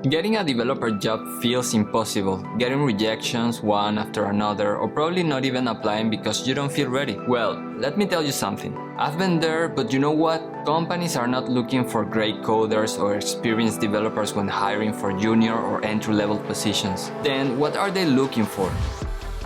Getting a developer job feels impossible, getting rejections one after another, or probably not even applying because you don't feel ready. Well, let me tell you something. I've been there, but you know what? Companies are not looking for great coders or experienced developers when hiring for junior or entry-level positions. Then what are they looking for?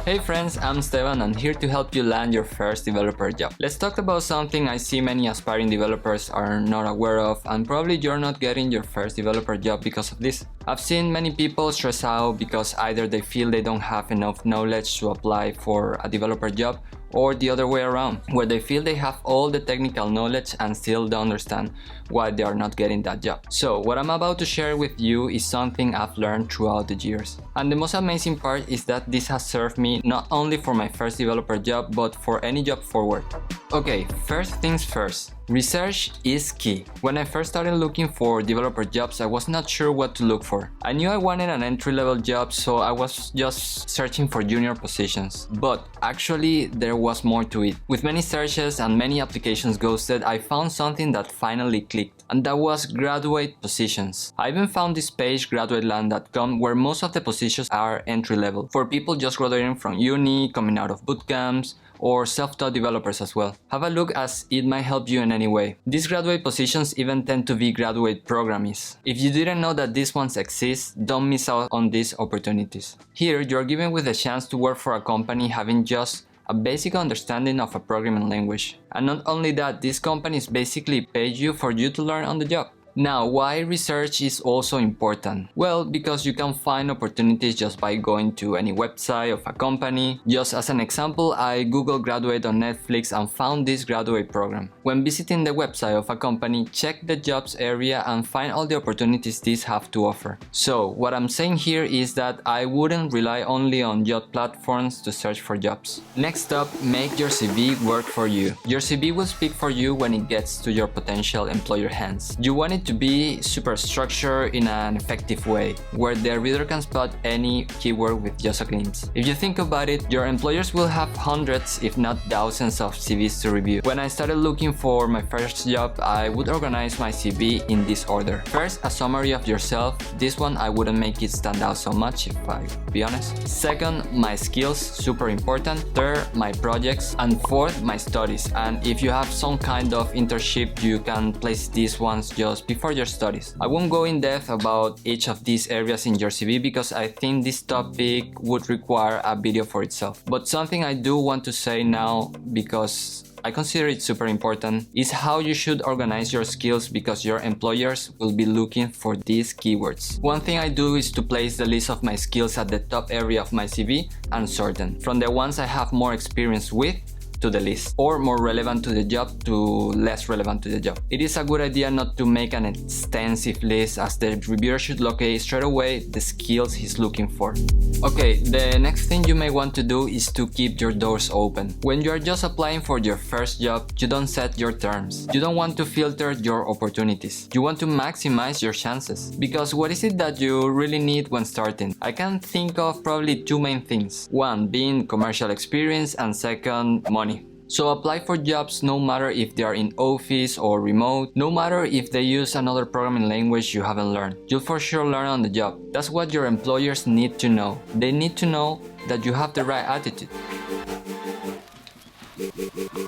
Hey friends, I'm Esteban and here to help you land your first developer job. Let's talk about something I see many aspiring developers are not aware of, and probably you're not getting your first developer job because of this. I've seen many people stress out because either they feel they don't have enough knowledge to apply for a developer job, or the other way around, where they feel they have all the technical knowledge and still don't understand why they are not getting that job. So what I'm about to share with you is something I've learned throughout the years. And the most amazing part is that this has served me not only for my first developer job, but for any job forward. Okay, first things first. Research is key. When I first started looking for developer jobs, I was not sure what to look for. I knew I wanted an entry-level job, so I was just searching for junior positions. But actually, there was more to it. With many searches and many applications ghosted, I found something that finally clicked, and that was graduate positions. I even found this page, graduateland.com, where most of the positions are entry-level, for people just graduating from uni, coming out of bootcamps, or self-taught developers as well. Have a look as it might help you in any way. These graduate positions even tend to be graduate programmers. If you didn't know that these ones exist, don't miss out on these opportunities. Here, you're given with a chance to work for a company having just a basic understanding of a programming language. And not only that, these companies basically pay you for you to learn on the job. Now, why research is also important? Well, because you can find opportunities just by going to any website of a company. Just as an example, I googled graduate on Netflix and found this graduate program. When visiting the website of a company, check the jobs area and find all the opportunities these have to offer. So, what I'm saying here is that I wouldn't rely only on job platforms to search for jobs. Next up, make your CV work for you. Your CV will speak for you when it gets to your potential employer hands. You want it to be super structured in an effective way, where the reader can spot any keyword with just a glimpse. If you think about it, your employers will have hundreds, if not thousands of CVs to review. When I started looking for my first job, I would organize my CV in this order. First, a summary of yourself. This one I wouldn't make it stand out so much, if I be honest. Second, my skills, super important. Third, my projects. And fourth, my studies. And if you have some kind of internship, you can place these ones just before your studies. I won't go in depth about each of these areas in your CV because I think this topic would require a video for itself. But something I do want to say now, because I consider it super important, is how you should organize your skills, because your employers will be looking for these keywords. One thing I do is to place the list of my skills at the top area of my CV and sort them from the ones I have more experience with to the list, or more relevant to the job to less relevant to the job. It is a good idea not to make an extensive list, as the reviewer should locate straight away the skills he's looking for. Okay, the next thing you may want to do is to keep your doors open. When you are just applying for your first job, you don't set your terms. You don't want to filter your opportunities. You want to maximize your chances. Because what is it that you really need when starting? I can think of probably two main things. One being commercial experience, and second, money. So apply for jobs no matter if they are in office or remote, no matter if they use another programming language you haven't learned. You'll for sure learn on the job. That's what your employers need to know. They need to know that you have the right attitude.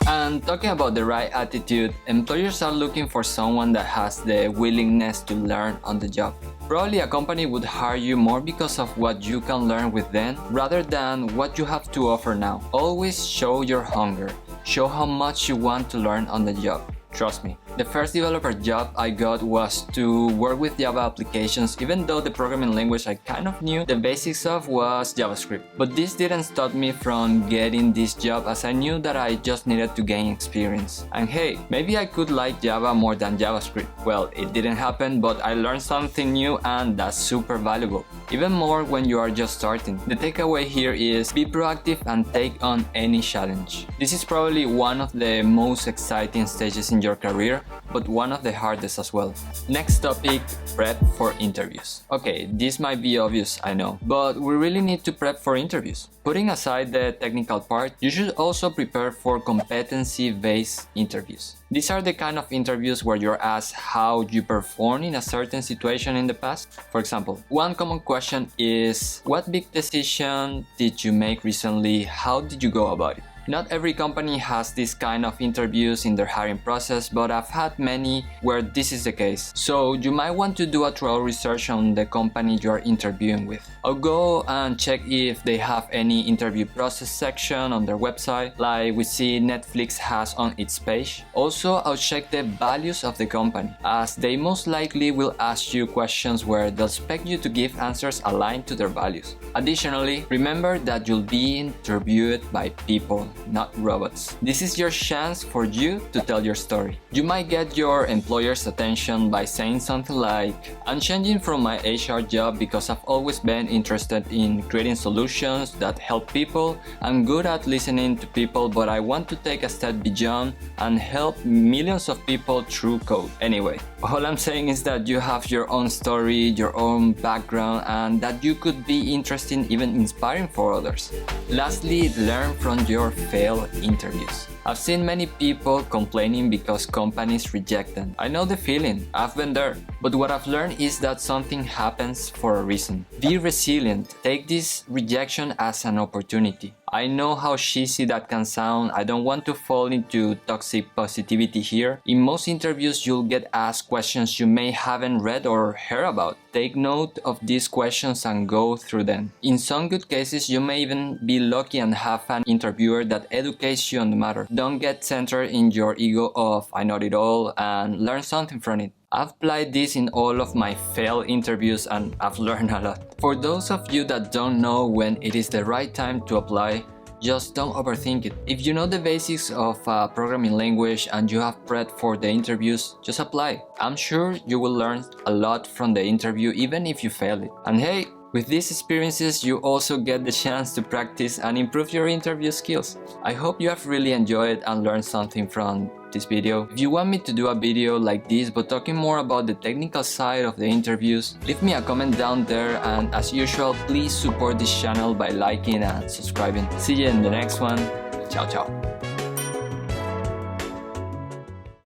And talking about the right attitude, employers are looking for someone that has the willingness to learn on the job. Probably a company would hire you more because of what you can learn with them rather than what you have to offer now. Always show your hunger. Show how much you want to learn on the job. Trust me. The first developer job I got was to work with Java applications, even though the programming language I kind of knew the basics of was JavaScript. But this didn't stop me from getting this job, as I knew that I just needed to gain experience. And hey, maybe I could like Java more than JavaScript. Well, it didn't happen, but I learned something new, and that's super valuable. Even more when you are just starting. The takeaway here is be proactive and take on any challenge. This is probably one of the most exciting stages in your career, but one of the hardest as well. Next topic, prep for interviews. Okay, this might be obvious, I know, but we really need to prep for interviews. Putting aside the technical part, you should also prepare for competency-based interviews. These are the kind of interviews where you're asked how you performed in a certain situation in the past. For example, one common question is, what big decision did you make recently? How did you go about it? Not every company has this kind of interviews in their hiring process, but I've had many where this is the case. So you might want to do a thorough research on the company you're interviewing with. I'll go and check if they have any interview process section on their website, like we see Netflix has on its page. Also, I'll check the values of the company, as they most likely will ask you questions where they'll expect you to give answers aligned to their values. Additionally, remember that you'll be interviewed by people, not robots. This is your chance for you to tell your story. You might get your employer's attention by saying something like, I'm changing from my HR job because I've always been interested in creating solutions that help people. I'm good at listening to people, but I want to take a step beyond and help millions of people through code. Anyway, all I'm saying is that you have your own story, your own background, and that you could be interesting, even inspiring for others. Lastly, learn from your failed interviews. I've seen many people complaining because companies reject them. I know the feeling, I've been there. But what I've learned is that something happens for a reason. Be resilient. Take this rejection as an opportunity. I know how cheesy that can sound. I don't want to fall into toxic positivity here. In most interviews, you'll get asked questions you may haven't read or heard about. Take note of these questions and go through them. In some good cases, you may even be lucky and have an interviewer that educates you on the matter. Don't get centered in your ego of I know it all and learn something from it. I've applied this in all of my failed interviews and I've learned a lot. For those of you that don't know when it is the right time to apply, just don't overthink it. If you know the basics of programming language and you have prepped for the interviews, just apply. I'm sure you will learn a lot from the interview even if you fail it. And hey, with these experiences, you also get the chance to practice and improve your interview skills. I hope you have really enjoyed and learned something from this video. If you want me to do a video like this but talking more about the technical side of the interviews, leave me a comment down there, and as usual, please support this channel by liking and subscribing. See you in the next one. Ciao ciao.